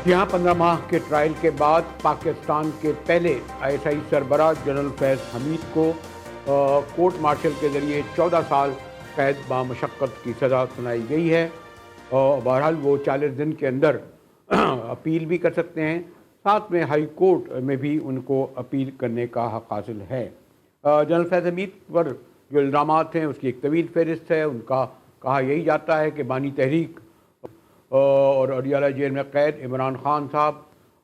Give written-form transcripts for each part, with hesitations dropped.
یہاں 15 ماہ کے ٹرائل کے بعد پاکستان کے پہلے ISI سربراہ جنرل فیض حمید کو کورٹ مارشل کے ذریعے 14 سال قید بامشقت کی سزا سنائی گئی ہے، اور بہرحال وہ 40 دن کے اندر اپیل بھی کر سکتے ہیں، ساتھ میں ہائی کورٹ میں بھی ان کو اپیل کرنے کا حق حاصل ہے۔ جنرل فیض حمید پر جو الزامات ہیں اس کی ایک طویل فہرست ہے۔ ان کا کہا یہی جاتا ہے کہ بانی تحریک اور اڈیالہ جیل میں قید عمران خان صاحب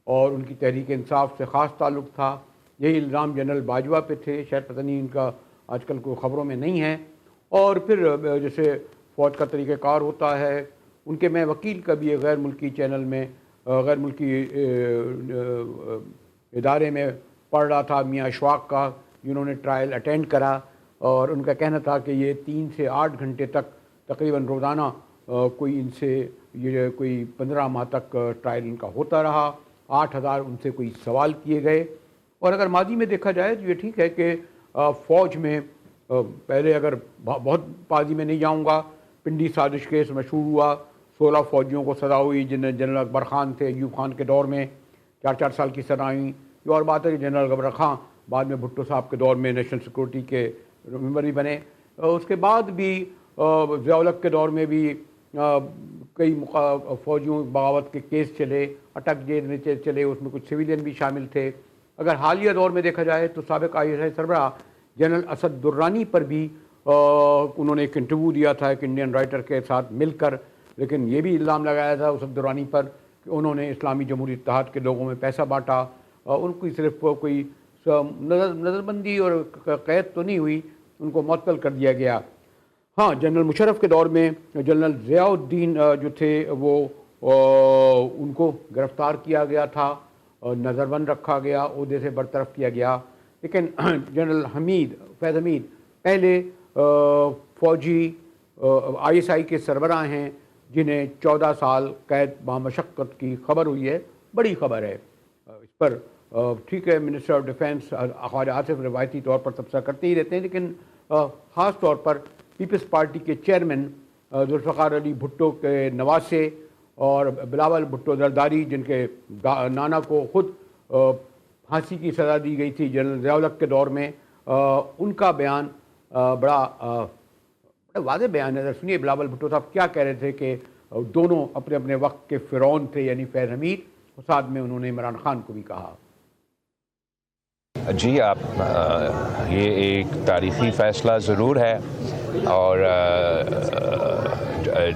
اور ان کی تحریک انصاف سے خاص تعلق تھا۔ یہی الزام جنرل باجوہ پہ تھے، شاید پتہ نہیں ان کا آج کل کوئی خبروں میں نہیں ہے۔ اور پھر جیسے فوج کا طریقہ کار ہوتا ہے، ان کے میں وکیل کا بھی غیر ملکی چینل میں غیر ملکی ادارے میں پڑھ رہا تھا، میاں اشفاق کا، جنہوں نے ٹرائل اٹینڈ کرا، اور ان کا کہنا تھا کہ یہ 3 سے 8 گھنٹے تک تقریباً روزانہ کوئی ان سے یہ کوئی 15 ماہ تک ٹرائل ان کا ہوتا رہا، 8000 ان سے کوئی سوال کیے گئے۔ اور اگر ماضی میں دیکھا جائے تو یہ ٹھیک ہے کہ فوج میں پہلے، اگر بہت ماضی میں نہیں جاؤں گا، پنڈی سازش کیس مشہور ہوا، 16 فوجیوں کو سزا ہوئی، جنہیں جنرل اکبر خان تھے، ایوب خان کے دور میں 4 سال کی سزا ہوئی۔ یہ اور بات ہے کہ جنرل اکبر خان بعد میں بھٹو صاحب کے دور میں نیشنل سیکورٹی کے ممبر بھی بنے۔ اس کے بعد بھی ضیاء الحق کے دور میں بھی کئی فوجیوں بغاوت کے کیس چلے، اٹک جیل میں چلے، اس میں کچھ سویلین بھی شامل تھے۔ اگر حالیہ دور میں دیکھا جائے تو سابق ISI سربراہ جنرل اسد درانی پر بھی انہوں نے ایک انٹرویو دیا تھا ایک انڈین رائٹر کے ساتھ مل کر، لیکن یہ بھی الزام لگایا تھا اسد درانی پر کہ انہوں نے اسلامی جمہوری اتحاد کے لوگوں میں پیسہ بانٹا، ان کی صرف کوئی نظر بندی اور قید تو نہیں ہوئی، ان کو معطل کر دیا گیا۔ ہاں، جنرل مشرف کے دور میں جنرل ضیاء الدین جو تھے وہ ان کو گرفتار کیا گیا تھا، نظر بند رکھا گیا، عہدے سے برطرف کیا گیا، لیکن جنرل فیض حمید پہلے فوجی ISI کے سربراہ ہیں جنہیں 14 سال قید بامشقت کی خبر ہوئی ہے۔ بڑی خبر ہے اس پر۔ ٹھیک ہے، منسٹر آف ڈیفینس خواجہ آصف روایتی طور پر تبصرہ کرتے ہی رہتے ہیں، لیکن خاص طور پر پیپلز پارٹی کے چیئرمین ذوالفقار علی بھٹو کے نواسے اور بلاول بھٹو زرداری، جن کے نانا کو خود پھانسی کی سزا دی گئی تھی جنرل ضیاء الحق کے دور میں، ان کا بیان بڑا واضح بیان ہے۔ ذرا سنیے بلاول بھٹو صاحب کیا کہہ رہے تھے کہ دونوں اپنے اپنے وقت کے فرعون تھے، یعنی فیض حمید، اور ساتھ میں انہوں نے عمران خان کو بھی کہا۔ جی، یہ ایک تاریخی فیصلہ ضرور ہے، اور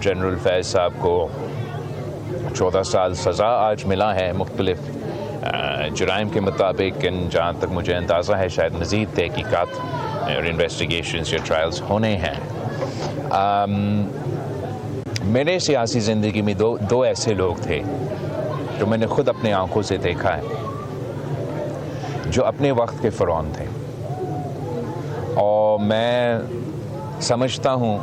جنرل فیض صاحب کو 14 سال سزا آج ملا ہے مختلف جرائم کے مطابق، جہاں تک مجھے اندازہ ہے شاید مزید تحقیقات اور انویسٹیگیشنز یا ٹرائلز ہونے ہیں۔ میرے سیاسی زندگی میں دو ایسے لوگ تھے جو میں نے خود اپنے آنکھوں سے دیکھا ہے، جو اپنے وقت کے فرعون تھے، اور میں سمجھتا ہوں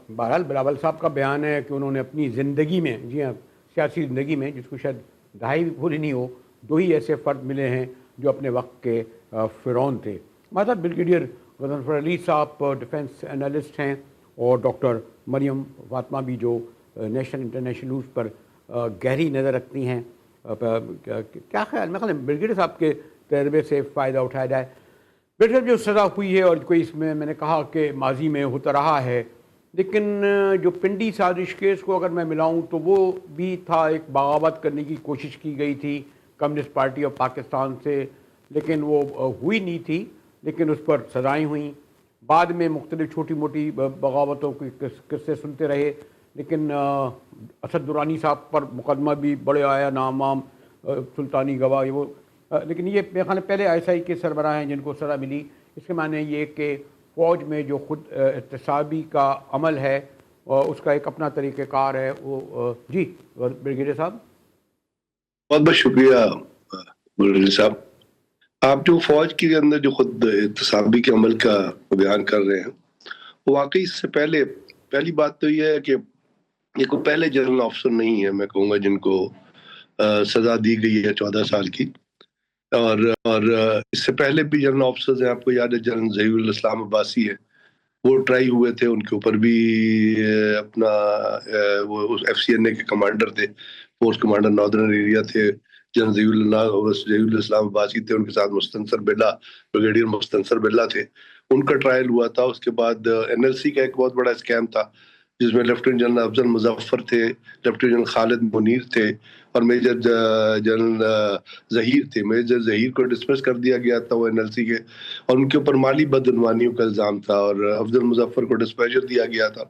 بہرحال بلاول صاحب کا بیان ہے کہ انہوں نے اپنی زندگی میں، جی ہاں، سیاسی زندگی میں، جس کو شاید دہائی بھی پوری نہیں ہو، 2 ہی ایسے فرد ملے ہیں جو اپنے وقت کے فرعون تھے۔ ہمارے ساتھ بریگیڈیئر غضنفر علی صاحب ڈیفینس انالسٹ ہیں، اور ڈاکٹر مریم فاطمہ بھی، جو نیشنل انٹرنیشنل ایشوز پر گہری نظر رکھتی ہیں۔ کیا خیال، میں بریگیڈیئر صاحب کے تجربے سے فائدہ اٹھایا جائے؟ بریگیڈیئر جو سزا ہوئی ہے، اور کوئی اس میں نے کہا کہ ماضی میں ہوتا رہا ہے، لیکن جو پنڈی سازش کیس کو اگر میں ملاؤں تو وہ بھی تھا، ایک بغاوت کرنے کی کوشش کی گئی تھی کمیونسٹ پارٹی آف پاکستان سے، لیکن وہ ہوئی نہیں تھی، لیکن اس پر سزائیں ہوئیں۔ بعد میں مختلف چھوٹی موٹی بغاوتوں کے قصے سنتے رہے، لیکن اسد درانی صاحب پر مقدمہ بھی بڑے آیا، نام وام سلطانی گواہ، وہ، لیکن یہ میرے خیال میں پہلے ISI کے سربراہ ہیں جن کو سزا ملی۔ اس کے معنی یہ کہ فوج میں جو خود احتسابی کا عمل ہے، اس کا ایک اپنا طریقہ کار ہے۔ وہ جی بریگیڈیئر صاحب، بہت بہت شکریہ بریگیڈیئر صاحب۔ آپ جو فوج کے اندر جو خود احتسابی کے عمل کا بیان کر رہے ہیں، وہ واقعی اس سے پہلی بات تو یہ ہے کہ یہ کوئی پہلے جنرل آفیسر نہیں ہے، میں کہوں گا، جن کو سزا دی گئی ہے 14 سال کی، اور اس سے پہلے بھی جنرل آفیسرز ہیں۔ آپ کو یاد ہے جنرل ظہیر الاسلام عباسی ہے، وہ ٹرائی ہوئے تھے. ان کے اوپر بھی اپنا وہ FCNA کے کمانڈر تھے, فورس کمانڈر ناردرن ایریا تھے, جنرل ظہیر الاسلام عباسی تھے, ان کے ساتھ مستنصر بلّہ, بریگیڈیئر مستنصر بلّہ تھے. ان کا ٹرائل ہوا تھا. اس کے بعد NLC کا ایک بہت بڑا اسکیم تھا جس میں لیفٹیننٹ جنرل افضل مظفر تھے, لیفٹیننٹ جنرل خالد منیر تھے اور میجر جنرل ظہیر تھے. میجر ظہیر کو ڈسمس کر دیا گیا تھا وہ NLC کے, اور ان کے اوپر مالی بدعنوانیوں کا الزام تھا, اور افضل مظفر کو ڈسپیچر دیا گیا تھا.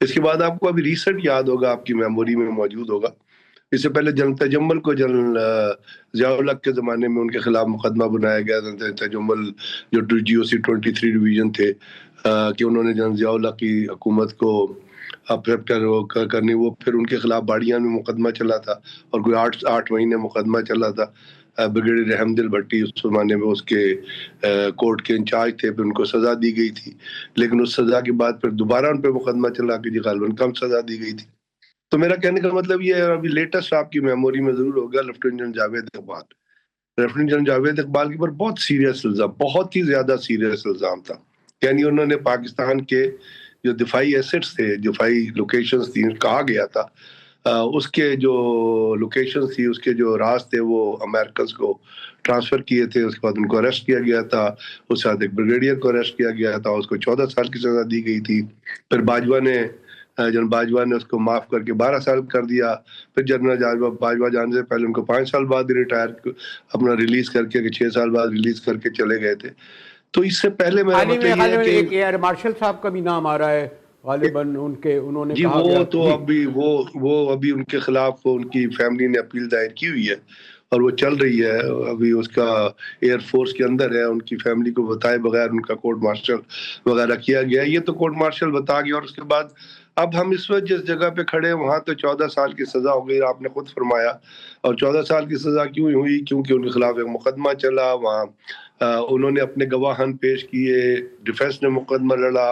اس کے بعد آپ کو ابھی ریسنٹ یاد ہوگا, آپ کی میموری میں موجود ہوگا, اس سے پہلے جنرل تجمل کو جنرل ضیاء الحق کے زمانے میں ان کے خلاف مقدمہ بنایا گیا تھا. تجمل جو GOC 23 ڈویژن تھے کہ انہوں نے جنرل ضیاء الحق کی حکومت کو کرنی, وہ پھر ان کے خلاف باڑیان میں مقدمہ چلا تھا اور کوئی 8 مہینے مقدمہ چلا تھا. بریگیڈیئر رحم دل بھٹی اس زمانے میں اس کے کورٹ کے انچارج تھے, پھر ان کو سزا دی گئی تھی, لیکن اس سزا کے بعد پھر دوبارہ ان پہ مقدمہ چلا کہ جی غالباً کم سزا دی گئی تھی. تو میرا کہنے کا مطلب یہ ہے, ابھی لیٹسٹ آپ کی میموری میں ضرور ہوگا lieutenant general Javed Iqbal. Lieutenant general Javed Iqbal کے اوپر بہت سیریس الزام, بہت ہی زیادہ سیریس الزام تھا. یعنی انہوں نے پاکستان کے جو دفاعی ایسٹس تھے, دفاعی لوکیشنز تھیں, کہا گیا تھا اس کے جو لوکیشنز تھی, اس کے جو راز تھے, وہ امریکنز کو ٹرانسفر کیے تھے. اس کے بعد ان کو اریسٹ کیا گیا تھا, اس کے بعد ایک بریگیڈیئر کو اریسٹ کیا گیا تھا, اس کو 14 سال کی سزا دی گئی تھی. پھر جنرل باجوہ نے اس کو معاف کر کے 12 سال کر دیا. پھر جنرل باجوہ جانے سے پہلے ان کو 5 سال بعد ریٹائر اپنا ریلیز کر کے 6 سال بعد ریلیز کر کے چلے گئے تھے. تو اس سے پہلے میرا مطلب یہ ہے کہ ایک ایئر مارشل صاحب کا بھی نام آ رہا ہے غالباً, انہوں نے جی وہ تو ابھی ان کے خلاف ان کی فیملی نے اپیل دائر کی ہوئی ہے اور وہ چل رہی ہے. ابھی اس کا ایئر فورس کے اندر ہے. ان کی فیملی کو بتائے بغیر ان کا کورٹ مارشل وغیرہ کیا گیا. یہ تو کورٹ مارشل بتا گیا. اور اس کے بعد اب ہم اس وقت جس جگہ پہ کھڑے ہیں وہاں تو 14 سال کی سزا ہو گئی, آپ نے خود فرمایا. اور 14 سال کی سزا کیوں ہوئی؟ کیونکہ ان کے خلاف ایک مقدمہ چلا, وہاں انہوں نے اپنے گواہان پیش کیے, ڈیفینس نے مقدمہ لڑا,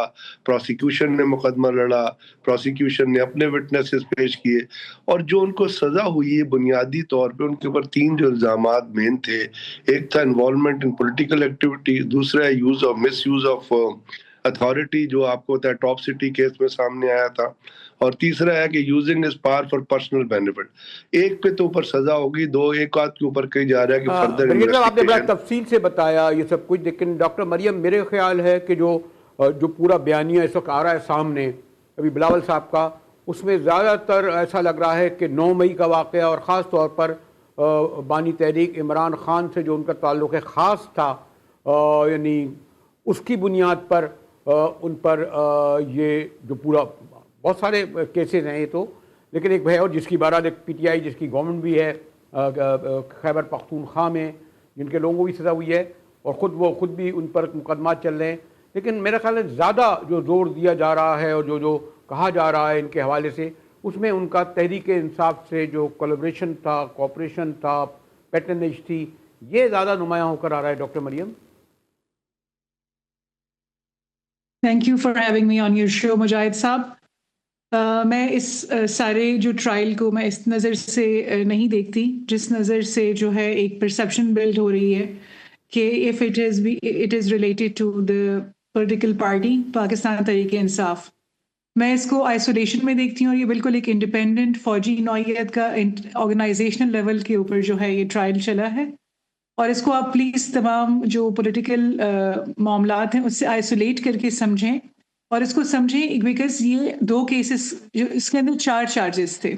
پروسیکیوشن نے مقدمہ لڑا, پروسیکیوشن نے اپنے وٹنسز پیش کیے, اور جو ان کو سزا ہوئی ہے بنیادی طور پہ ان کے اوپر 3 جو الزامات مین تھے. ایک تھا انوالومنٹ ان پولیٹیکل ایکٹیویٹی, دوسرا ہے use of miss use of authority جو آپ کو ہوتا ہے ٹاپ سٹی کیس میں سامنے آیا تھا, اور تیسرا ہے کہ یوزنگ اس پاور فار پرسنل بینیفٹ. ایک پہ تو اوپر سزا ہوگی, 2 ایک آدھ کے اوپر کہی جا رہا ہے کہ فردر انویسٹیگیشن. آپ نے بڑا تفصیل سے بتایا یہ سب کچھ, لیکن ڈاکٹر مریم میرے خیال ہے کہ جو پورا بیانیہ اس وقت آ رہا ہے سامنے ابھی بلاول صاحب کا, اس میں زیادہ تر ایسا لگ رہا ہے کہ 9 مئی کا واقعہ اور خاص طور پر بانی تحریک عمران خان سے جو ان کا تعلق خاص تھا, یعنی اس کی بنیاد پر ان پر یہ جو پورا بہت سارے کیسز ہیں یہ تو, لیکن ایک بھائی اور جس کی بہرحال ایک PTI جس کی گورنمنٹ بھی ہے خیبر پختونخوا میں, جن کے لوگوں کو بھی سزا ہوئی ہے اور خود بھی ان پر مقدمات چل رہے ہیں. لیکن میرا خیال ہے زیادہ جو زور دیا جا رہا ہے اور جو کہا جا رہا ہے ان کے حوالے سے, اس میں ان کا تحریک انصاف سے جو کولیبریشن تھا, کوآپریشن تھا, پیٹرنیج تھی, یہ زیادہ نمایاں ہو کر آ رہا ہے. Doctor Maryam. Thank you for having me on your show Mujahid sahib. میں اس سارے جو ٹرائل کو میں اس نظر سے نہیں دیکھتی جس نظر سے جو ہے ایک پرسیپشن بلڈ ہو رہی ہے کہ if it is related to the political party Pakistan Tehreek Insaf. میں اس کو آئسولیشن میں دیکھتی ہوں, اور یہ بالکل ایک انڈیپینڈنٹ فوجی نوعیت کا آرگنائزیشنل لیول کے اوپر جو ہے یہ ٹرائل چلا ہے, اور اس کو آپ پلیز تمام جو پولیٹیکل معاملات ہیں اس سے آئسولیٹ کر کے سمجھیں, اور اس کو سمجھیں بیکاز یہ 2 کیسز جو اس کے اندر 4 چارجز تھے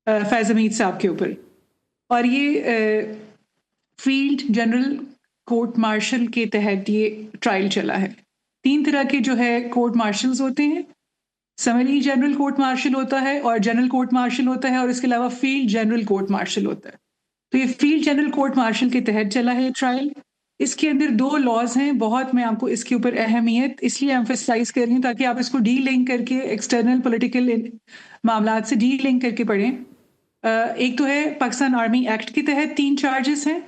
فیض حمید صاحب کے اوپر, اور یہ field general court marshal K تحت یہ ٹرائل چلا ہے. 3 طرح کے جو ہے کورٹ مارشلز ہوتے ہیں, سمری جنرل کورٹ مارشل ہوتا ہے, اور جنرل کورٹ مارشل ہوتا ہے, اور اس کے علاوہ فیلڈ جنرل کورٹ مارشل ہوتا ہے. تو یہ field general court marshal K تحت چلا ہے ٹرائل. اس کے اندر 2 لاز ہیں بہت, میں آپ کو اس کے اوپر اہمیت اس لیے ایمفیسائز کر رہی ہوں تاکہ آپ اس کو ڈی لنک کر کے ایکسٹرنل پولیٹیکل معاملات سے ڈی لنک کر کے پڑھیں. ایک تو ہے پاکستان آرمی ایکٹ کے تحت 3 چارجز ہیں,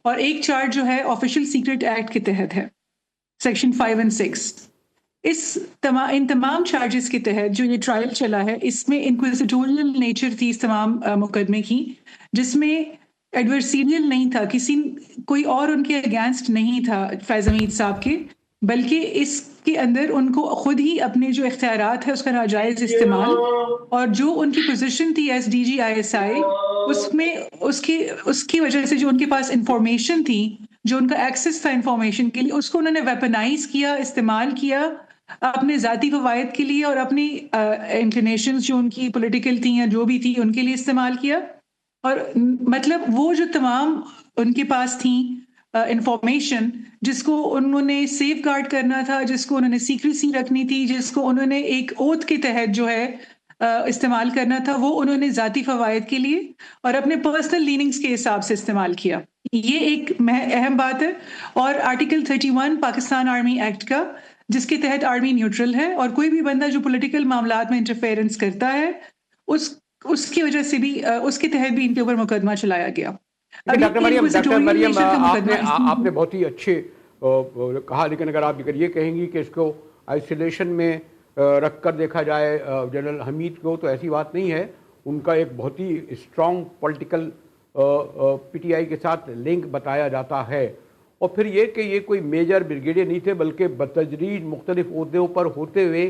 اور ایک چارج جو ہے آفیشیل سیکرٹ ایکٹ کے تحت ہے, سیکشن 5 اور 6. ان تمام چارجز کے تحت جو یہ ٹرائل چلا ہے اس میں انکویزیٹوریل نیچر تھی اس تمام مقدمے کی, جس میں ایڈورسیریل نہیں تھا, کوئی اور ان کے اگینسٹ نہیں تھا فیض حمید صاحب کے, بلکہ اس کے اندر ان کو خود ہی اپنے جو اختیارات ہے اس کا ناجائز استعمال، اور جو ان کی پوزیشن تھی S D G I S I, اس میں اس کی وجہ سے جو ان کے پاس انفارمیشن تھی، جو ان کا ایکسس تھا انفارمیشن کے لیے، اس کو انہوں نے ویپنائز کیا، استعمال کیا اپنے ذاتی فوائد کے لیے، اور اپنی انکلینیشنز جو ان کی پولیٹیکل تھیں یا جو بھی تھی ان کے لیے استعمال کیا. اور مطلب وہ جو تمام ان کے پاس تھیں انفارمیشن جس کو انہوں نے سیف گارڈ کرنا تھا، جس کو انہوں نے سیکریسی رکھنی تھی، جس کو انہوں نے ایک اوتھ کے تحت جو ہے استعمال کرنا تھا، وہ انہوں نے ذاتی فوائد کے لیے اور اپنے پرسنل لیننگز کے حساب سے استعمال کیا. یہ ایک اہم بات ہے. اور آرٹیکل 31 پاکستان آرمی ایکٹ کا، جس کے تحت آرمی نیوٹرل ہے، اور کوئی بھی بندہ جو پولیٹیکل معاملات میں انٹرفیئرنس کرتا ہے اس کی وجہ سے بھی اس کے تحت بھی ان کے اوپر مقدمہ چلایا گیا. ڈاکٹر مریم آپ نے بہت ہی اچھے کہا، لیکن اگر یہ کہیں گی کہ اس کو آئسولیشن میں رکھ کر دیکھا جائے جنرل حمید کو، تو ایسی بات نہیں ہے. ان کا ایک بہت ہی strong political P T I کے ساتھ لنک بتایا جاتا ہے. اور پھر یہ کہ یہ کوئی میجر بریگیڈیئر نہیں تھے، بلکہ بتدریج مختلف عہدوں پر ہوتے ہوئے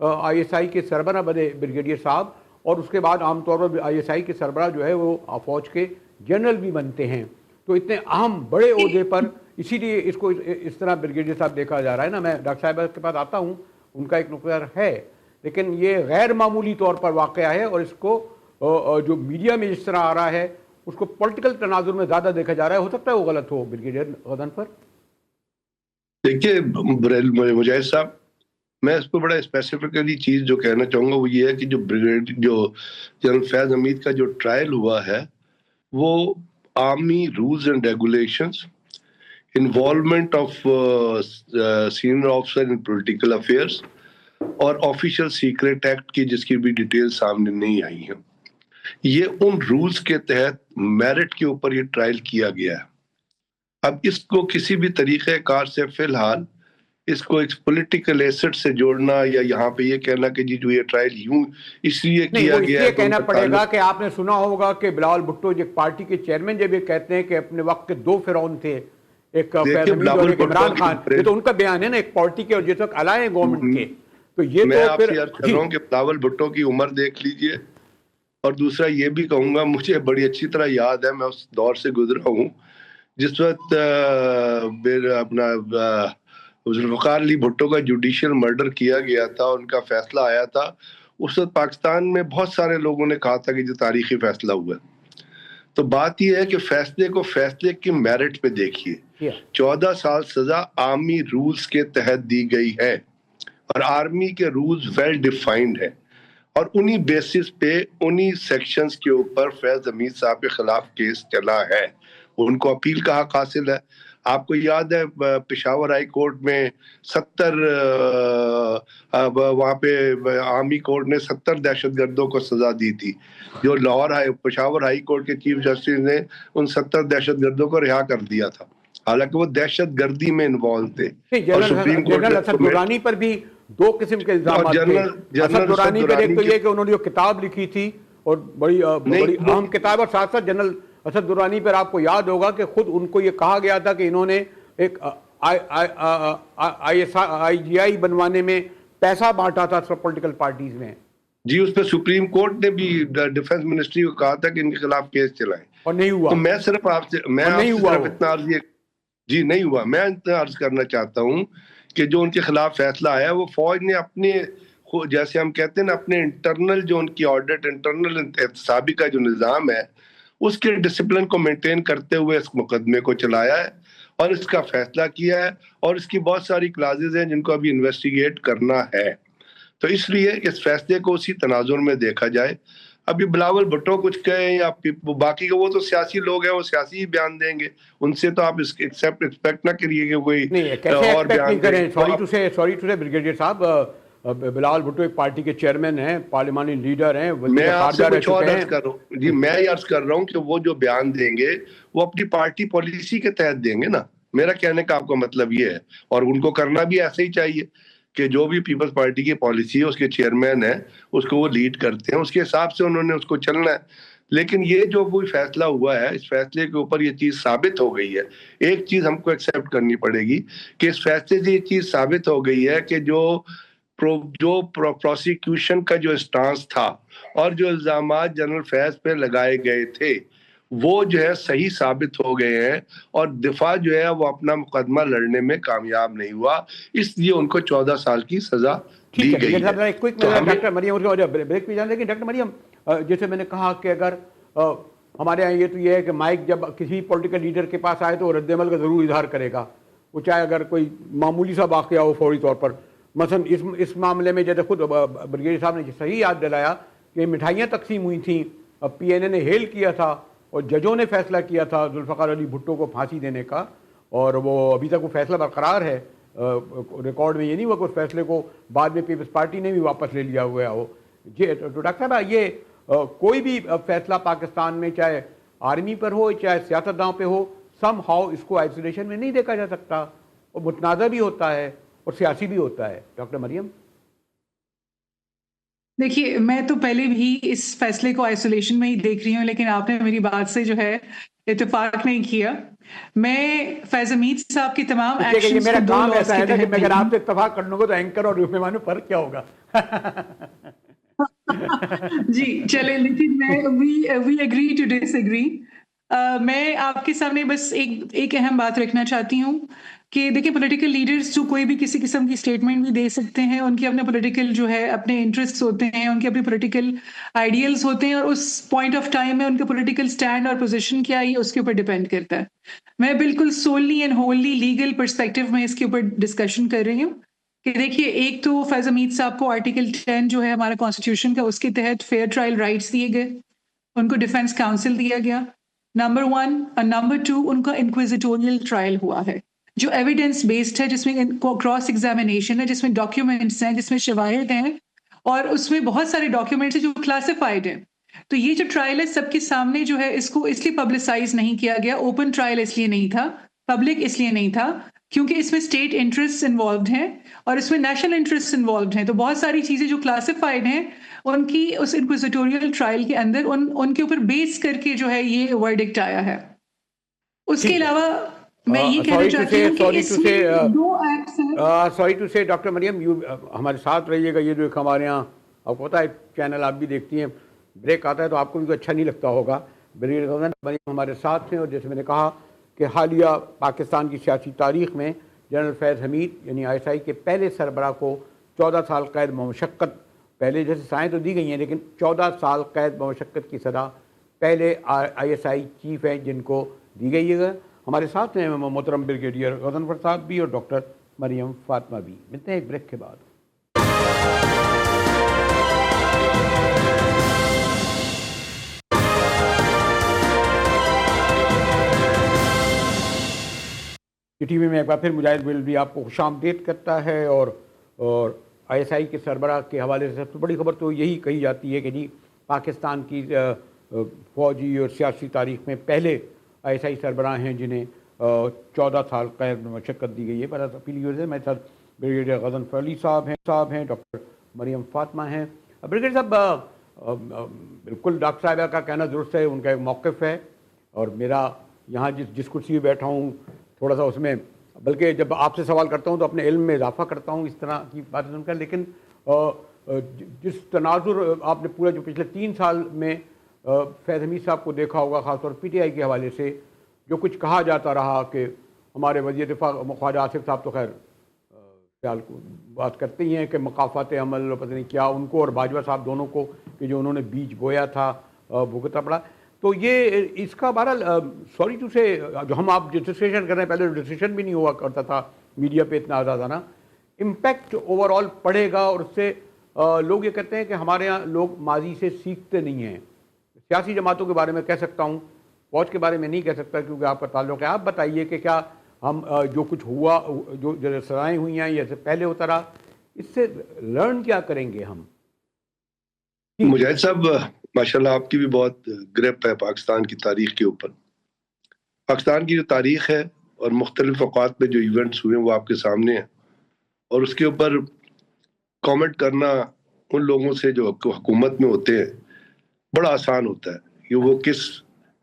آئی ایس آئی کے سربراہ بنے بریگیڈیئر صاحب، اور اس کے بعد عام طور پر آئی ایس آئی کے سربراہ جو ہے وہ فوج کے جنرل بھی بنتے ہیں. تو اتنے اہم بڑے عہدے پر اسی لیے اس کو اس طرح بریگیڈیئر صاحب دیکھا جا رہا ہے نا. میں ڈاکٹر صاحب کے پاس آتا ہوں، ان کا ایک نقطہ ہے، لیکن یہ غیر معمولی طور پر واقعہ ہے، اور اس کو جو میڈیا میں جس طرح آ رہا ہے اس کو پولیٹیکل تناظر میں زیادہ دیکھا جا رہا ہے. ہو سکتا ہے وہ غلط ہو بریگیڈیئر غضنفر. دیکھیے مجاہد صاحب، میں اس پہ بڑا اسپیسیفکلی چیز جو کہنا چاہوں گا وہ یہ ہے کہ جو جنرل فیض حمید کا جو ٹرائل ہوا ہے وہ army rules and regulations, involvement of senior officer in political affairs اور آفیشیل سیکریٹ ایکٹ کی جس کی بھی ڈیٹیل سامنے نہیں آئی ہیں، یہ ان رولز کے تحت میرٹ کے اوپر یہ ٹرائل کیا گیا ہے. اب اس کو کسی بھی طریقہ کار سے فی الحال اس کو ایک پولیٹیکل ایسٹ سے جوڑنا یا یہاں پہ یہ کہنا کہ جی جو یہ ٹرائل یوں اس لیے کیا گیا ہے، کہنا پڑے گا کہ آپ نے سنا ہوگا کہ بلاول بھٹو جو ایک پارٹی کے چیئرمین جب یہ کہتے ہیں کہ اپنے وقت کے دو فرعون تھے، ایک فیض حمید اور ایک عمران خان، یہ تو ان کا بیان ہے نا ایک پارٹی کے اور جس وقت علائے گورنمنٹ کے. تو یہ میں آپ سے عرض کر رہا ہوں کہ بلاول بھٹو کی عمر دیکھ لیجئے. اور دوسرا یہ بھی کہوں گا، مجھے بڑی اچھی طرح یاد ہے، میں اس دور سے گزرا ہوں جس وقت اپنا ذوالفقار علی بھٹو کا جوڈیشل مرڈر کیا گیا تھا، ان کا فیصلہ آیا تھا. اس وقت پاکستان میں بہت سارے لوگوں نے کہا تھا کہ جو تاریخی فیصلہ ہوا. تو بات یہ ہے کہ فیصلے کو فیصلے کی میرٹ پہ دیکھیے. 14 سال سزا آرمی رولز کے تحت دی گئی ہے، اور آرمی کے رولز ویل ڈیفائنڈ ہے، اور انہی بیسس پہ انہی سیکشنز کے اوپر فیض حمید صاحب کے خلاف کیس چلا ہے. ان کو اپیل کا حق حاصل ہے. آپ کو یاد ہے پشاور ہائی کورٹ میں 70 وہاں پہ آرمی کورٹ نے 70 دہشت گردوں کو سزا دی تھی، جو پشاور ہائی کورٹ کے چیف جسٹس نے ان 70 دہشت گردوں کو رہا کر دیا تھا، حالانکہ وہ دہشت گردی میں انوالو تھے. جنرل اسد درانی پر بھی دو قسم کے الزامات تھے. اسد درانی پر ایک تو یہ کہ انہوں نے جو کتاب لکھی تھی اور بڑی اہم کتاب، اور ساتھ ساتھ جنرل اسد درانی پر آپ کو یاد ہوگا کہ خود ان کو یہ کہا گیا تھا کہ انہوں نے ایک آئی جی آئی بنوانے میں پیسہ بانٹا تھا سب پولیٹیکل پارٹیز میں. جی اس پہ سپریم کورٹ نے بھی ڈیفنس منسٹری کو کہا تھا کہ ان کے خلاف کیس چلائیں، اور نہیں ہوا. تو میں صرف آپ سے اتنا عرض جی نہیں ہوا، میں اتنا عرض کرنا چاہتا ہوں کہ جو ان کے خلاف فیصلہ آیا وہ فوج نے اپنے جیسے ہم کہتے ہیں نا اپنے انٹرنل جو ان کی آڈٹ انٹرنل احتسابی کا جو نظام ہے اس کے ڈسپلن کو مینٹین کرتے ہوئے اس مقدمے کو چلایا ہے اور اس کا فیصلہ کیا ہے، اور اس کی بہت ساری کلازز ہیں جن کو ابھی انویسٹیگیٹ کرنا ہے. تو اس لیے اس فیصلے کو اسی تناظر میں دیکھا جائے. ابھی بلاول بھٹو کچھ کہیں یا باقی وہ تو سیاسی لوگ ہیں، وہ سیاسی ہی بیان دیں گے، ان سے تو آپ ایکسپیکٹ نہ کریے کہ کوئی اور بیان کریں. سوری ٹو سے بریگیڈیئر صاحب، بلاول بھٹو ایک پارٹی کے چیئرمین ہیں، پارلیمانی لیڈر ہیں. میں آپ سے کچھ اور عرض کر رہا ہوں جی، میں یہ عرض کر رہا ہوں کہ وہ جو بیان دیں گے وہ اپنی پارٹی پالیسی کے تحت دیں گے نا. میرا کہنے کا آپ کا مطلب یہ ہے، اور ان کو کرنا بھی ایسے ہی چاہیے. کہ جو بھی پیپلز پارٹی کی پالیسی ہے اس کے چیئرمین ہیں, اس کو وہ لیڈ کرتے ہیں, اس کے حساب سے انہوں نے اس کو چلنا ہے. لیکن یہ جو کوئی فیصلہ ہوا ہے, اس فیصلے کے اوپر یہ چیز ثابت ہو گئی ہے. ایک چیز ہم کو ایکسیپٹ کرنی پڑے گی کہ اس فیصلے سے یہ چیز ثابت ہو گئی ہے کہ جو پروسیکیوشن کا جو اسٹانس تھا اور جو الزامات جنرل فیض پہ لگائے گئے تھے وہ جو ہے صحیح ثابت ہو گئے ہیں, اور دفاع جو ہے وہ اپنا مقدمہ لڑنے میں کامیاب نہیں ہوا, اس لیے ان کو 14 سال کی سزا دی گئی ہے. ڈاکٹر مریم بریک پہ جان, لیکن ڈاکٹر مریم جیسے میں نے کہا کہ اگر ہمارے یہاں یہ ہے کہ مائک جب کسی پولیٹیکل لیڈر کے پاس آئے تو وہ رد عمل کا ضرور اظہار کرے گا, وہ چاہے اگر کوئی معمولی سا واقعہ ہو فوری طور پر. مثلا اس معاملے میں جیسے خود بریگیڈیئر صاحب نے صحیح یاد دلایا کہ مٹھائیاں تقسیم ہوئی تھیں, پی این اے نے ہیل کیا تھا اور ججوں نے فیصلہ کیا تھا ذوالفقار علی بھٹو کو پھانسی دینے کا, اور وہ ابھی تک وہ فیصلہ برقرار ہے, ریکارڈ میں یہ نہیں ہوا کہ اس فیصلے کو بعد میں پیپلز پارٹی نے بھی واپس لے لیا ہوا ہو. جی تو ڈاکٹر صاحب یہ کوئی بھی فیصلہ پاکستان میں چاہے آرمی پر ہو چاہے سیاستدانوں پہ ہو, سم ہاؤ اس کو آئسولیشن میں نہیں دیکھا جا سکتا, اور متنازع بھی ہوتا ہے اور سیاسی بھی ہوتا ہے. ڈاکٹر مریم دیکھیے, میں تو پہلے بھی اس فیصلے کو آئسولیشن میں ہی دیکھ رہی ہوں, لیکن آپ نے میری بات سے جو ہے اتفاق نہیں کیا. میں فیض حمید صاحب کی تمام ایکشنز میرا کو کام دو ایسا ہے لاس کہ کے میں اگر تحت آپ سے اتفاق کر لوں گا تو اینکر اور مہمان میں فرق کیا ہوگا؟ جی چلے, لیکن میں we agree to disagree. میں آپ کے سامنے بس ایک اہم بات رکھنا چاہتی ہوں کہ دیکھیں, پولیٹیکل لیڈرز جو کوئی بھی کسی قسم کی اسٹیٹمنٹ بھی دے سکتے ہیں, ان کے اپنے پولیٹیکل جو ہے اپنے انٹرسٹ ہوتے ہیں, ان کے اپنے پولیٹیکل آئیڈیلز ہوتے ہیں, اور اس پوائنٹ آف ٹائم میں ان کا پولیٹیکل سٹینڈ اور پوزیشن کیا ہے اس کے اوپر ڈیپینڈ کرتا ہے. میں بالکل سوللی اینڈ ہوللی لیگل پرسپیکٹو میں اس کے اوپر ڈسکشن کر رہی ہوں کہ دیکھیے, ایک تو فیض حمید صاحب کو آرٹیکل 10 جو ہے ہمارا کانسٹیٹیوشن کا, اس کے تحت فیئر ٹرائل رائٹس دیے گئے, ان کو ڈیفینس کاؤنسل دیا گیا, نمبر 1, اور نمبر 2 ان کا انکویزیٹوریل ٹرائل ہوا ہے جو ایویڈنس بیسڈ ہے, جس میں کراس ایگزامینیشن ہے, جس میں ڈاکیومنٹس ہیں, جس میں شواہد ہیں, اور اس میں بہت سارے ڈاکیومنٹس ہیں جو کلاسیفائڈ ہیں. تو یہ جو ٹرائل ہے سب کے سامنے جو ہے, اس کو اس لیے پبلسائز نہیں کیا گیا, اوپن ٹرائل اس لیے نہیں تھا, پبلک اس لیے نہیں تھا کیونکہ اس میں اسٹیٹ انٹرسٹ انوالوڈ ہیں اور اس میں نیشنل انٹرسٹ انوالوڈ ہیں. تو بہت ساری چیزیں جو کلاسیفائڈ ہیں ان کی اس انکویزیٹوریل ٹرائل کے اندر ان کے اوپر بیس کر کے جو ہے یہ ورڈکٹ آیا ہے. اس کے علاوہ میں یہ کہنا چاہتی ہوں کہ اس میں 2 ایکٹس ہیں. سوری ٹو سے ڈاکٹر مریم, ہمارے ساتھ رہیے گا. یہ جو ایک ہمارے یہاں آپ کو پتا ہے چینل آپ بھی دیکھتی ہیں, بریک آتا ہے تو آپ کو بھی اچھا نہیں لگتا ہوگا. بریگیڈیئر مریم ہمارے ساتھ ہیں, اور جیسے میں نے کہا کہ حالیہ پاکستان کی سیاسی تاریخ میں جنرل فیض حمید یعنی آئی ایس آئی کے پہلے سربراہ کو 14 سال قید بمشقت, پہلے جیسے سزائیں تو دی گئی ہیں لیکن 14 سال قید بمشقت کی سزا پہلے آئی ایس آئی چیف ہیں جن کو دی گئی ہے. ہمارے ساتھ ہیں محترم بریگیڈیئر غضنفر صاحب بھی اور ڈاکٹر مریم فاطمہ بھی. ملتے ہیں ایک بریک کے بعد. ٹی وی میں ایک بار پھر مجاہد بھی آپ کو خوش آمدید کرتا ہے, اور آئی ایس آئی کے سربراہ کے حوالے سے سب سے بڑی خبر تو یہی کہی جاتی ہے کہ جی پاکستان کی فوجی اور سیاسی تاریخ میں پہلے آئی ایس آئی سربراہ ہیں جنہیں 14 سال قید میں مشقت دی گئی ہے. پہلا اپیل یوں ہے, میرے ساتھ بریگیڈیئر غضنفر علی صاحب ہیں, ڈاکٹر مریم فاطمہ ہیں. بریگیڈیئر صاحب بالکل ڈاکٹر صاحبہ کا کہنا درست ہے, ان کا ایک موقف ہے, اور میرا یہاں جس کرسی پہ بیٹھا ہوں تھوڑا سا اس میں, بلکہ جب آپ سے سوال کرتا ہوں تو اپنے علم میں اضافہ کرتا ہوں اس طرح کی باتیں سن کر. لیکن جس تناظر آپ نے پورے جو پچھلے 3 سال میں فیض حمید صاحب کو دیکھا ہوگا, خاص طور پی ٹی آئی کے حوالے سے جو کچھ کہا جاتا رہا کہ ہمارے وزیر دفاع خواجہ آصف صاحب تو خیر خیال کو بات کرتے ہی ہیں کہ مقافات عمل اور پتہ نہیں کیا ان کو اور باجوہ صاحب دونوں کو کہ جو انہوں نے بیج بویا تھا بھگتنا پڑا. تو یہ اس کا بہرحال سوری ٹو سے جو ہم آپ ڈسکشن کر رہے ہیں, پہلے ڈسکشن بھی نہیں ہوا کرتا تھا میڈیا پہ اتنا آزادانہ, امپیکٹ اوور آل پڑے گا, اور اس سے لوگ یہ کہتے ہیں کہ ہمارے ہاں لوگ ماضی سے سیکھتے نہیں ہیں. سیاسی جماعتوں کے بارے میں کہہ سکتا ہوں, فوج کے بارے میں نہیں کہہ سکتا کیونکہ آپ کا تعلق ہے. آپ بتائیے کہ کیا ہم جو کچھ ہوا, جو سزائیں ہوئی ہیں یا سے پہلے ہوتا رہا, اس سے لرن کیا کریں گے ہم؟ مجاہد صاحب ماشاءاللہ آپ کی بھی بہت گرپ ہے پاکستان کی تاریخ کے اوپر. پاکستان کی جو تاریخ ہے اور مختلف اوقات میں جو ایونٹس ہوئے ہیں وہ آپ کے سامنے ہیں, اور اس کے اوپر کامنٹ کرنا ان لوگوں سے جو حکومت میں ہوتے ہیں بڑا آسان ہوتا ہے کہ وہ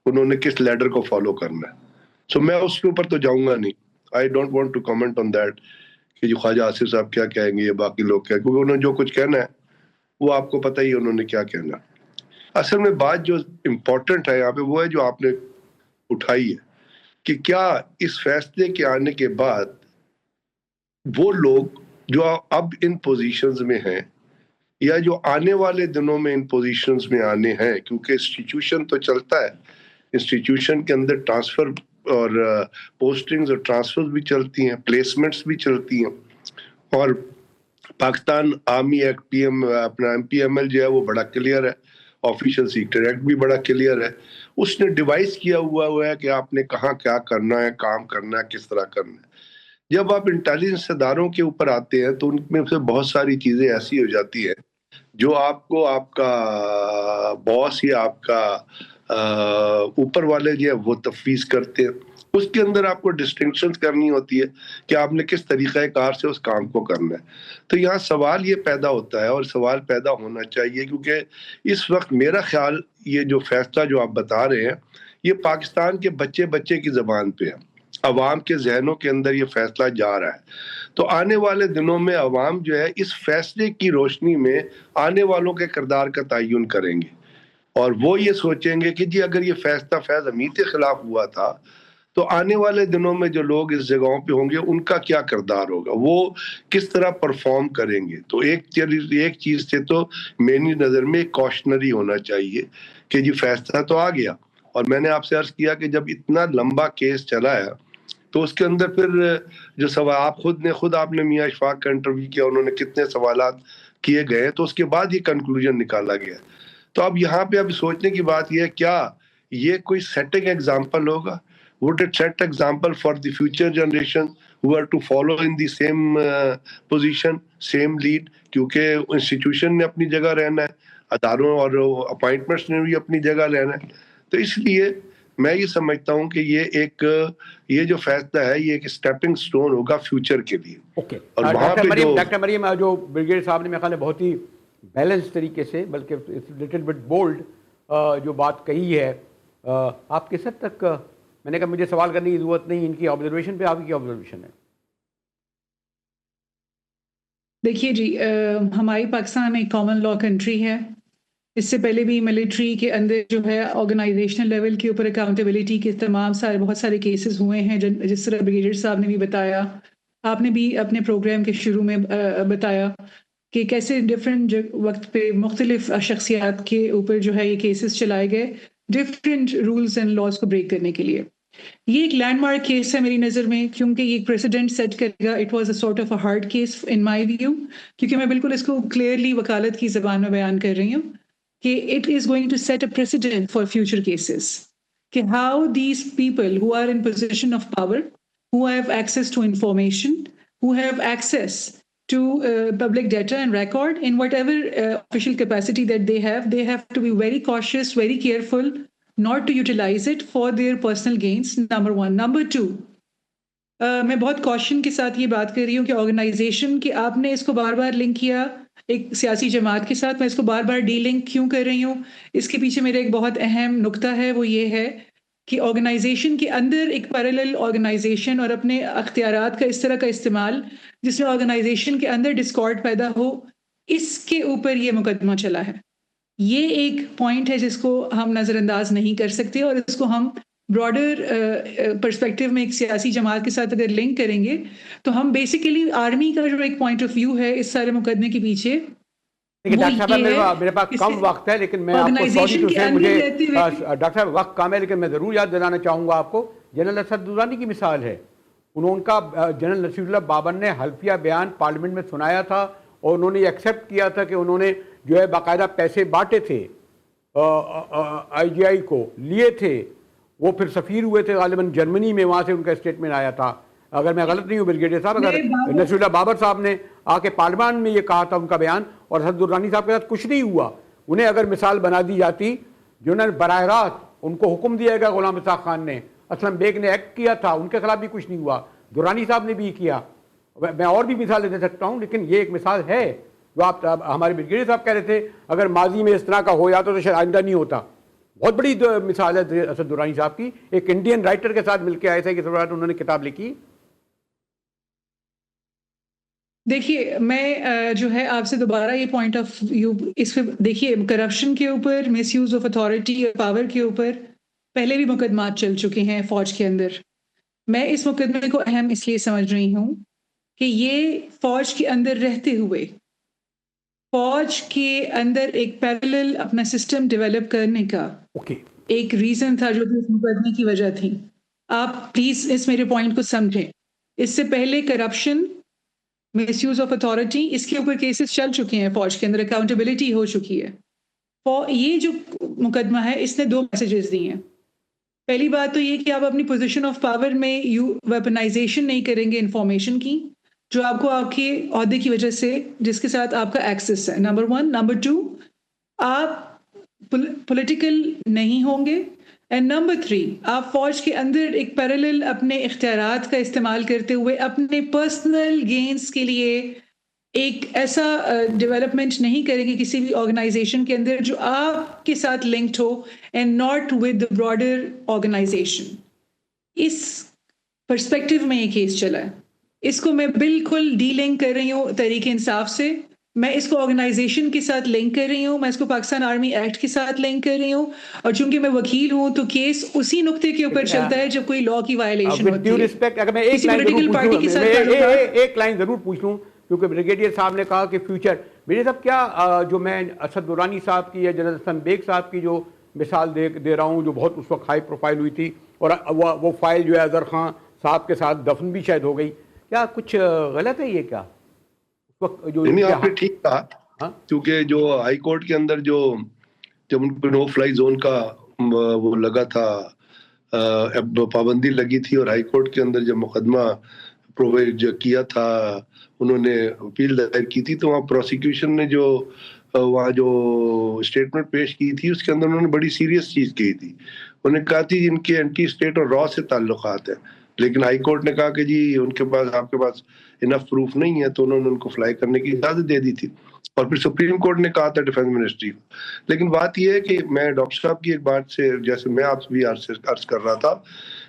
انہوں نے کس لیڈر کو فالو کرنا ہے. سو میں اس کے اوپر تو جاؤں گا نہیں. I don't want to comment on that کہ جو خواجہ آصف صاحب کیا کہیں گے یا باقی لوگ کیا, کیونکہ انہوں نے جو کچھ کہنا ہے وہ آپ کو پتہ ہی ہے انہوں نے کیا کہنا. اصل میں بات جو امپورٹنٹ ہے یہاں پہ وہ ہے جو آپ نے اٹھائی ہے کہ کیا اس فیصلے کے آنے کے بعد وہ لوگ جو اب ان پوزیشنز میں ہیں یا جو آنے والے دنوں میں ان پوزیشنز میں آنے ہیں, کیونکہ انسٹیٹیوشن تو چلتا ہے, انسٹیٹیوشن کے اندر ٹرانسفر اور پوسٹنگز اور ٹرانسفر بھی چلتی ہیں, پلیسمنٹس بھی چلتی ہیں, اور Pakistan army act P M اپنا ایم پی ایم ایل جو ہے وہ بڑا کلیئر ہے, آفیشل سیکرٹ ایکٹ بھی بڑا کلیئر ہے. اس نے ڈیوائس کیا ہوا ہے کہ آپ نے کہاں کیا کرنا ہے, کام کرنا ہے, کس طرح کرنا ہے. جب آپ انٹیلیجنس اداروں کے اوپر آتے ہیں تو ان میں سے بہت ساری چیزیں ایسی ہو جاتی ہیں جو آپ کو آپ کا باس یا آپ کا اوپر والے جو ہے وہ تفویض کرتے ہیں. اس کے اندر آپ کو ڈسٹنکشن کرنی ہوتی ہے کہ آپ نے کس طریقہ کار سے اس کام کو کرنا ہے. تو یہاں سوال یہ پیدا ہوتا ہے, اور سوال پیدا ہونا چاہیے, کیونکہ اس وقت میرا خیال یہ جو فیصلہ جو آپ بتا رہے ہیں یہ پاکستان کے بچے کی زبان پہ ہے, عوام کے ذہنوں کے اندر یہ فیصلہ جا رہا ہے. تو آنے والے دنوں میں عوام جو ہے اس فیصلے کی روشنی میں آنے والوں کے کردار کا تعین کریں گے, اور وہ یہ سوچیں گے کہ جی اگر یہ فیصلہ فیض حمید کے خلاف ہوا تھا تو آنے والے دنوں میں جو لوگ اس جگہوں پہ ہوں گے ان کا کیا کردار ہوگا, وہ کس طرح پرفارم کریں گے. تو ایک چیز سے تو میری نظر میں کوشنری ہونا چاہیے کہ جی فیصلہ تو آ گیا, اور میں نے آپ سے عرض کیا کہ جب اتنا لمبا کیس چلا ہے تو اس کے اندر پھر جو سوال آپ نے میاں اشفاق کا انٹرویو کیا, انہوں نے کتنے سوالات کیے گئے, تو اس کے بعد یہ کنکلوژن نکالا گیا. تو اب یہاں پہ اب سوچنے کی بات یہ ہے کیا یہ کوئی سیٹنگ ایگزامپل ہوگا, would it set example for the future generation who are to follow in the same position, same lead, کیونکہ انسٹیٹیوشن نے اپنی جگہ رہنا ہے, اداروں اور اپوائنٹمنٹس نے بھی اپنی جگہ رہنا ہے. تو اس لیے میں یہ سمجھتا ہوں کہ یہ جو فیصلہ ہے یہ ایک اسٹیپنگ سٹون ہوگا فیوچر کے لیے. اوکے, اور وہاں پہ ڈاکٹر مریم جو بریگیڈیئر صاحب نے میرے خیال ہے بہت ہی بیلنس طریقے سے بلکہ لٹل بٹ بولڈ جو بات کہی ہے, آپ کس حد تک, میں نے کہا مجھے سوال کرنے کی ضرورت نہیں, ان کی آبزرویشن پہ آپ کی آبزرویشن ہے. دیکھیے جی, ہماری پاکستان ایک کامن لا کنٹری ہے. اس سے پہلے بھی ملٹری کے اندر جو ہے آرگنائزیشنل لیول کے اوپر اکاؤنٹیبلٹی کے بہت سارے کیسز ہوئے ہیں, جس طرح بریگیڈیئر صاحب نے بھی بتایا, آپ نے بھی اپنے پروگرام کے شروع میں بتایا کہ کیسے ڈفرینٹ وقت پہ مختلف شخصیات کے اوپر جو ہے یہ کیسز چلائے گئے ڈفرینٹ رولز اینڈ لاز کو بریک کرنے کے لیے. یہ ایک لینڈ مارک کیس ہے میری نظر میں, کیونکہ یہ پریسیڈنٹ سیٹ کرے گا. It was a sort of a hard case in my view, کیونکہ میں بالکل اس کو کلیئرلی وکالت کی زبان میں بیان کر رہی ہوں کہ it is going to set a precedent for future cases, کہ how these people who are in position of power, who have access to information, who have access to public data and record in whatever official capacity that they have to be very cautious, very careful not to utilize it for their personal gains, number one. Number two, میں بہت کوشن کے ساتھ یہ بات کر رہی ہوں کہ آرگنائزیشن کہ آپ نے اس کو بار بار لنک کیا ایک سیاسی جماعت کے ساتھ, میں اس کو بار بار ڈی لنک کیوں کر رہی ہوں, اس کے پیچھے میرا ایک بہت اہم نقطہ ہے, وہ یہ ہے کہ آرگنائزیشن کے اندر ایک پیرالل آرگنائزیشن اور اپنے اختیارات کا اس طرح کا استعمال جس میں آرگنائزیشن کے اندر ڈسکارڈ پیدا ہو, اس کے اوپر یہ مقدمہ چلا ہے. یہ ایک پوائنٹ ہے جس کو ہم نظر انداز نہیں کر سکتے, اور اس کو ہم براڈر پرسپیکٹو میں ایک سیاسی جماعت کے ساتھ اگر لنک کریں گے تو ہم بیسیکلی آرمی کا جو ایک پوائنٹ آف ویو ہے اس سارے مقدمے کے پیچھے. لیکن ڈاکٹر صاحب میرے پاس کم وقت ہے, لیکن میں آپ کو سوری ٹو سے مجھے ڈاکٹر صاحب وقت کم ہے, لیکن میں ضرور یاد دلانا چاہوں گا آپ کو جنرل اسد درانی کی مثال ہے. ان کا جنرل نصیر اللہ بابر نے حلفیہ بیان پارلیمنٹ میں سنایا تھا, اور انہوں نے یہ ایکسیپٹ کیا تھا کہ انہوں نے جو ہے باقاعدہ پیسے بانٹے تھے, آئی جی آئی کو لیے تھے, وہ پھر سفیر ہوئے تھے غالباً جرمنی میں, وہاں سے ان کا اسٹیٹمنٹ آیا تھا. اگر میں غلط نہیں ہوں بریگیڈیئر صاحب, اگر نصیر اللہ بابر صاحب نے آ کے پارلیمان میں یہ کہا تھا ان کا بیان, اور حضرت درانی صاحب کے ساتھ کچھ نہیں ہوا. انہیں اگر مثال بنا دی جاتی, جنہوں نے براہ راست ان کو حکم دیا گیا, غلام اسحاق خان نے, اسلم بیگ نے ایکٹ کیا تھا, ان کے خلاف بھی کچھ نہیں ہوا, درانی صاحب نے بھی کیا. میں اور بھی مثالیں دے سکتا ہوں, لیکن یہ ایک مثال ہے جو آپ ہمارے بریگیڈیئر صاحب کہہ رہے تھے اگر ماضی میں اس طرح کا ہو جاتا تو شاید آئندہ نہیں ہوتا. بہت بڑی مثال ہے اسد درانی صاحب کی, ایک انڈین رائٹر کے ساتھ مل کے آئے تھے کہ انہوں نے کتاب لکھی. دیکھیے میں جو ہے آپ سے دوبارہ یہ پوائنٹ آف ویو اس پہ دیکھیے, کرپشن کے اوپر, مس یوز آف اتھارٹی اور پاور کے اوپر پہلے بھی مقدمات چل چکے ہیں فوج کے اندر. میں اس مقدمے کو اہم اس لیے سمجھ رہی ہوں کہ یہ فوج کے اندر رہتے ہوئے فوج کے اندر ایک پیرلل اپنا سسٹم ڈیولپ کرنے کا ایک ریزن تھا جو کہ اس مقدمے کی وجہ تھی. آپ پلیز اس میرے پوائنٹ کو سمجھیں. اس سے پہلے corruption, misuse of authority, اس کے اوپر کیسز چل چکے ہیں فوج کے اندر, اکاؤنٹیبلٹی ہو چکی ہے. یہ جو مقدمہ ہے اس نے 2 میسیجز دی ہیں. پہلی بات تو یہ کہ آپ اپنی پوزیشن آف پاور میں ویپنائزیشن نہیں کریں گے انفارمیشن کی, جو آپ کو آپ کے عہدے کی وجہ سے جس کے ساتھ آپ کا ایکسس ہے, نمبر 1. نمبر 2, آپ پولیٹیکل نہیں ہوں گے. اینڈ نمبر 3, آپ فوج کے اندر ایک پیرلل اپنے اختیارات کا استعمال کرتے ہوئے اپنے پرسنل گینز کے لیے ایک ایسا ڈیولپمنٹ نہیں کریں گے کسی بھی آرگنائزیشن کے اندر جو آپ کے ساتھ لنکڈ ہو and not with the broader organization. اس پرسپیکٹو میں یہ کیس چلا ہے. اس کو میں بالکل ڈی لنک کر رہی ہوں تحریک انصاف سے, میں اس کو آرگنائزیشن کے ساتھ لنک کر رہی ہوں, میں اس کو پاکستان آرمی ایکٹ کے ساتھ لنک کر رہی ہوں, اور چونکہ میں وکیل ہوں تو کیس اسی نقطے کے اوپر چلتا ہے جب کوئی لا کی وائلیشن ہوتی ہے. اگر میں ایک لائن ضرور پوچھ لوں, کیونکہ بریگیڈیئر صاحب نے کہا کہ فیوچر, میرے صاحب کیا جو میں اسد درانی صاحب کی یا جنرل حسن بیگ صاحب کی جو مثال دے رہا ہوں جو بہت اس وقت ہائی پروفائل ہوئی تھی, اور وہ فائل جو ہے اظہر خان صاحب کے ساتھ دفن بھی شاید ہو گئی, کیا کچھ غلط ہے یہ؟ کیا اس وقت جو آپ نے ٹھیک کہا, کیونکہ جو ہائی کورٹ کے اندر جو جب ان کو نو فلائی زون کا وہ لگا تھا, پابندی لگی تھی, اور ہائی کورٹ کے اندر جب مقدمہ پرووائڈ کیا تھا, انہوں نے اپیل دائر کی تھی, تو وہاں پروسیکیوشن نے جو وہاں جو اسٹیٹمنٹ پیش کی تھی اس کے اندر انہوں نے بڑی سیریس چیز کی تھی. انہوں نے کہا تھی جن کے اینٹی اسٹیٹ اور را سے تعلقات ہیں, لیکن ہائی کورٹ نے کہا کہ جی ان کے پاس آپ کے پاس انف پروف نہیں ہے, تو انہوں نے ان کو فلائی کرنے کی اجازت دے دی تھی. اور پھر سپریم کورٹ نے کہا تھا ڈیفینس منسٹری کو. لیکن بات یہ ہے کہ میں ڈاکٹر صاحب کی ایک بات سے, جیسے میں آپ سے بھی عرض کر رہا تھا,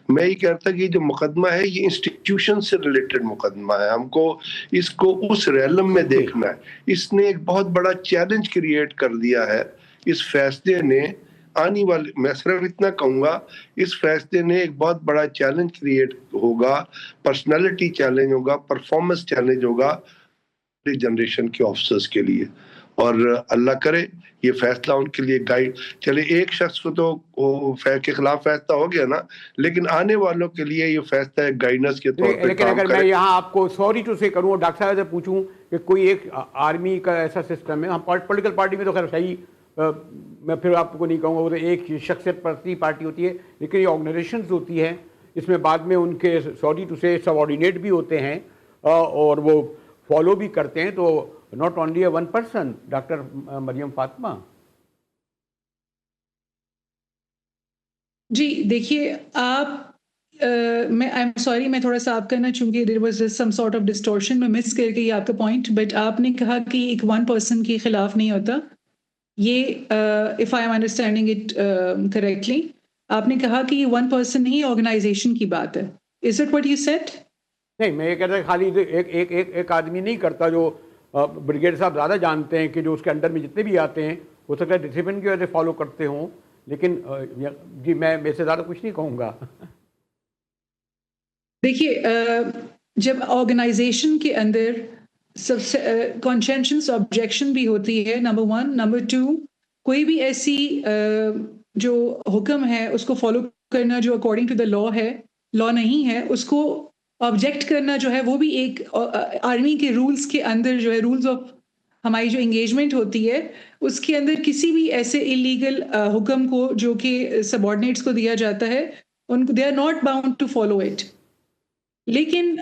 میں یہ کہتا کہ جو مقدمہ ہے یہ انسٹیٹیوشن سے ریلیٹڈ مقدمہ ہے, ہم کو اس کو اس ریلم میں دیکھنا ہے. اس نے ایک بہت بڑا چیلنج کریٹ کر دیا ہے. اس فیصلے نے آنے والے, میں صرف اتنا کہوں گا, اس فیصلے نے ایک بہت بڑا چیلنج کریٹ ہوگا, پرسنالٹی چیلنج ہوگا, پرفارمنس چیلنج ہوگا جنریشن کے آفیسرز کے لیے. اور اللہ کرے یہ فیصلہ ان کے لیے گائیڈ چلے. ایک شخص کو تو کے خلاف فیصلہ ہو گیا نا, لیکن آنے والوں کے لیے یہ فیصلہ ایک گائیڈنس کے طور پر. لیکن اگر میں یہاں آپ کو سوری ٹو سے کروں اور ڈاکٹر صاحب سے پوچھوں کہ کوئی ایک آرمی کا ایسا سسٹم ہے, ہم پولیٹیکل پارٹی میں تو خیر صحیح, میں پھر آپ کو نہیں کہوں گا, وہ تو ایک شخصیت پرستی پارٹی ہوتی ہے, لیکن یہ آرگنائزیشنز ہوتی ہے, اس میں بعد میں ان کے سوری ٹو سے سب آرڈینیٹ بھی ہوتے ہیں اور وہ فالو بھی کرتے ہیں. تو not only a one person, doctor Maryam Fatima. جی دیکھیے آپ میں آئی ایم سوری, میں تھوڑا سا آپ کا نا, چونکہ there was some sort of distortion, میں مس کر گئی آپ کا پوائنٹ. بٹ آپ نے کہا کہ ایک 1 person کے خلاف نہیں ہوتا, یہ if I am understanding it correctly, آپ نے کہا کہ یہ 1 person نہیں آرگنائزیشن کی بات ہے. Is it what you said? نہیں, میں یہ کہتا کہ خالی ایک آدمی نہیں کرتا. جو بریگیڈ صاحب زیادہ جانتے ہیں کہ جو اس کے انڈر میں جتنے بھی آتے ہیں ہو سکتا ہے ڈسپلن کی وجہ سے فالو کرتے ہوں, لیکن جی میں سے زیادہ کچھ نہیں کہوں گا. دیکھیے جب آرگنائزیشن کے اندر سب سے کانشنشس آبجیکشن بھی ہوتی ہے, نمبر 1. نمبر 2, کوئی بھی ایسی جو حکم ہے اس کو فالو کرنا جو اکارڈنگ ٹو دا لا ہے, لا نہیں ہے, اس کو آبجیکٹ کرنا جو ہے وہ بھی ایک آرمی کے رولز کے اندر جو ہے, رولز آف ہماری جو انگیجمنٹ ہوتی ہے اس کے اندر کسی بھی ایسے انلیگل حکم کو جو کہ سب آرڈینیٹس کو دیا جاتا ہے, ان کو they are not bound to follow it. لیکن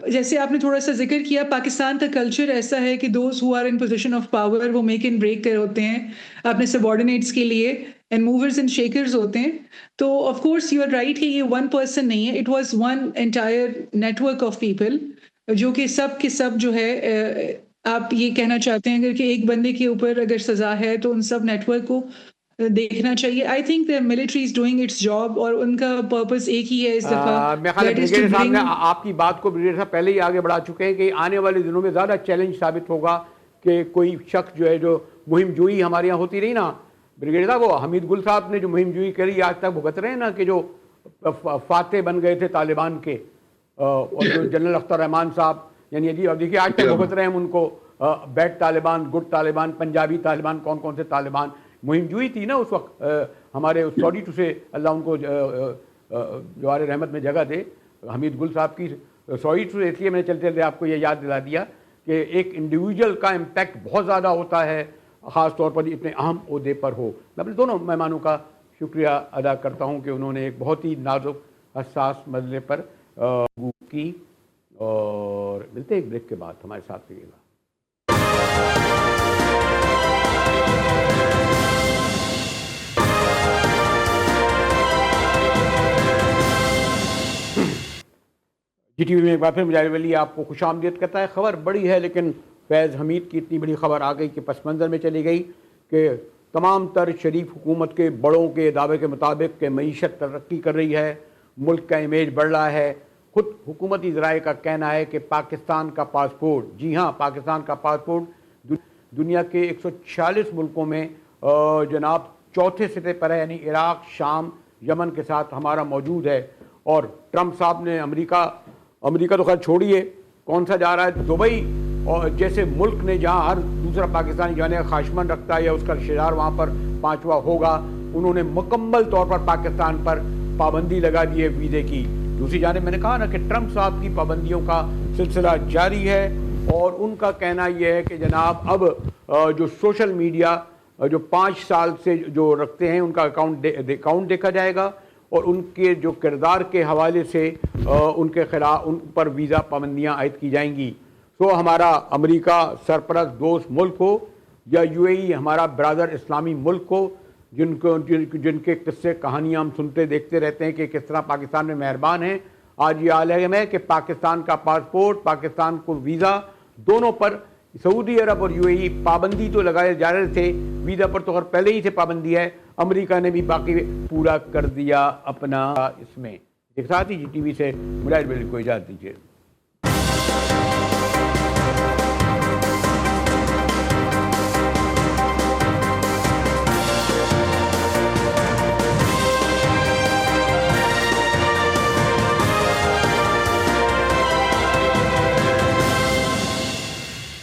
جیسے آپ نے تھوڑا سا ذکر کیا, پاکستان کا کلچر ایسا ہے کہ those who are in position of power وہ میک اینڈ بریک کر ہوتے ہیں اپنے سب آرڈینیٹس کے لیے, اینڈ موورز اینڈ شیکرز ہوتے ہیں. تو of course you are right کہ یہ 1 person نہیں ہے, it was 1 entire network of people جو کہ سب کے سب جو ہے آپ یہ کہنا چاہتے ہیں کہ ایک بندے کے اوپر اگر سزا ہے تو ان سب نیٹ ورک کو دیکھنا چاہیے. I think the military is doing its job اور ان کا پرپز ایک ہی ہے اس دفعہ. میں خیال ہے بریگیڈیئر صاحب نے آپ کی بات کو بریگیڈیئر صاحب پہلے ہی آگے بڑھا چکے ہیں کہ آنے والے دنوں میں زیادہ چیلنج ثابت ہوگا کہ کوئی شخص جو ہے جو مہم جوئی ہمارے یہاں ہوتی رہی نا بریگیڈیئر صاحب, وہ حمید گل صاحب نے جو مہم جوئی کری آج تک بھگت رہے ہیں نا, کہ جو فاتح بن گئے تھے طالبان کے, اور جو جنرل اختر رحمان صاحب, یعنی اب دیکھیے آج تک بھگت رہے ہیں ہم ان کو. بیڈ طالبان, گڈ طالبان, پنجابی طالبان, کون کون سے طالبان. مہم جوئی تھی نا اس وقت ہمارے سوڈی ٹو سے, اللہ ان کو جوار رحمت میں جگہ دے, حمید گل صاحب کی سوڈی ٹو سے. اس لیے میں نے چلتے چلتے آپ کو یہ یاد دلا دیا کہ ایک انڈیویجول کا امپیکٹ بہت زیادہ ہوتا ہے, خاص طور پر اتنے اہم عہدے پر ہو. میں اپنے دونوں مہمانوں کا شکریہ ادا کرتا ہوں کہ انہوں نے ایک بہت ہی نازک حساس مسئلے پر گفتگو کی, اور ملتے ہیں ایک بریک کے بعد. ہمارے ساتھ رہیے گا. جی ٹی وی میں ایک بار پھر مجاہد ولی آپ کو خوش آمدید کرتا ہے. خبر بڑی ہے لیکن فیض حمید کی اتنی بڑی خبر آ گئی کہ پس منظر میں چلی گئی کہ تمام تر شریف حکومت کے بڑوں کے دعوے کے مطابق کہ معیشت ترقی کر رہی ہے, ملک کا امیج بڑھ رہا ہے. خود حکومتی ذرائع کا کہنا ہے کہ پاکستان کا پاسپورٹ, جی ہاں پاکستان کا پاسپورٹ دنیا کے 146 ملکوں میں جناب چوتھے سطح پر ہے, یعنی عراق, شام, یمن کے ساتھ ہمارا موجود ہے. اور ٹرمپ صاحب نے امریکہ تو خیر چھوڑیے, کون سا جا رہا ہے, دبئی اور جیسے ملک نے جہاں ہر دوسرا پاکستانی جانے کا خواہشمند رکھتا ہے یا اس کا رشتہ دار وہاں پر 5واں ہوگا, انہوں نے مکمل طور پر پاکستان پر پابندی لگا دی ہے ویزے کی. دوسری جانب میں نے کہا نا کہ ٹرمپ صاحب کی پابندیوں کا سلسلہ جاری ہے, اور ان کا کہنا یہ ہے کہ جناب اب جو سوشل میڈیا جو 5 سال سے جو رکھتے ہیں ان کا اکاؤنٹ دیکھا جائے گا, اور ان کے جو کردار کے حوالے سے ان کے خلاف ان پر ویزا پابندیاں عائد کی جائیں گی. تو ہمارا امریکہ سرپرست دوست ملک ہو یا یو اے ای ہمارا برادر اسلامی ملک ہو, جن کے قصے کہانیاں ہم سنتے دیکھتے رہتے ہیں کہ کس طرح پاکستان میں مہربان ہیں, آج یہ عالم ہے کہ پاکستان کا پاسپورٹ, پاکستان کو ویزا, دونوں پر سعودی عرب اور یو اے ای پابندی تو لگائے جا رہے تھے, ویزا پر تو خیر پہلے ہی سے پابندی ہے, امریکہ نے بھی باقی پورا کر دیا اپنا اس میں. ایک ساتھ ہی جی ٹی وی سے مجاہد ولی کو اجازت دیجیے.